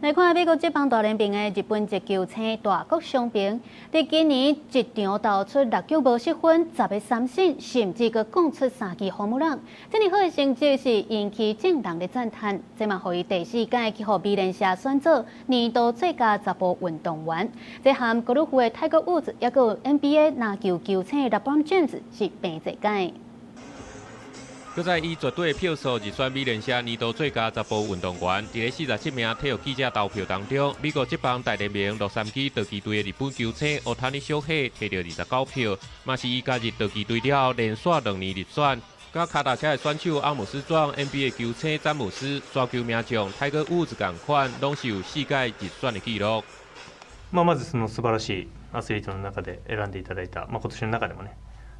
来看美国职棒大联盟的日本职球星大谷翔平，伫今年一场投出6局无失分，10个三振，甚至佮讲出3支轰人，这么好的成绩是引起众人的赞叹。这嘛，互伊第4届去互美联社选做年度最佳查甫运动员。这含高尔夫的泰戈伍兹，也有 NBA 篮球球星的 LeBron James 是并一届。 佮在以绝对票数入选美联社年度最佳查甫运动员。伫咧47名体育记者投票当中，美国职棒大联盟洛杉矶道奇队的日本球星奥塔尼小希摕到29票，嘛是伊加入道奇队了后连续2年入选。甲卡达车的选手阿姆斯壮、NBA 球星詹姆斯、抓球名将泰戈伍兹同款，拢是有4届入选的记录。まずその素晴らしいアスリートの中で選んでいただいた、今年の中でもね。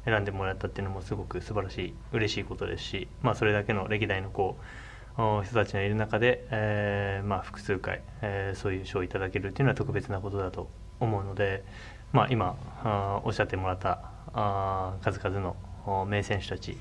選んでもらったっていうのもすごく素晴らしい嬉しいことですし、それだけの歴代の人たちがいる中で、複数回、そういう賞をいただけるっていうのは特別なことだと思うので、今おっしゃってもらった数々の名選手たち。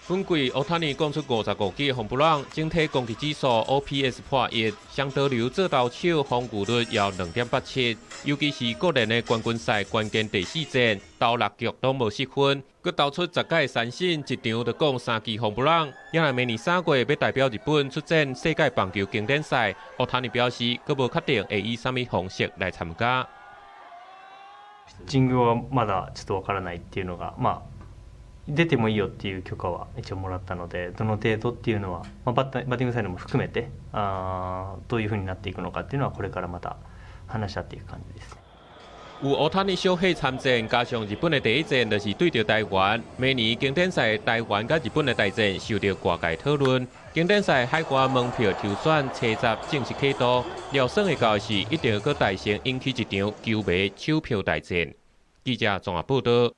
本季奥塔尼攻出55记轰不朗，整体攻击指数 OPS 破1，相得流做投手防御率要2.87，尤其是个人的冠军赛关键第4战，投6局都无失分，佮投出10届三振，一场就攻3记轰不朗。因为明年3月要代表日本出战世界棒球经典赛，奥塔尼表示，佮无确定会以什么方式来参加。陣業はまだちょっとわからないっていうのが、出てもいいよっていう許可は一応もらったので、どの程度っていうのは、バッティングサイドも含めてどういう風になっていくのかっていうのはこれからまた話し合っていく感じです。有奥塔尼小希参战，加上日本的第1战就是对着台湾。明年经典赛台湾甲日本的大战受到外界讨论。经典赛海外门票抽选车站正式启动，了算的到是一定要搁大胜引起一场球迷抢票大战。记者综合报道。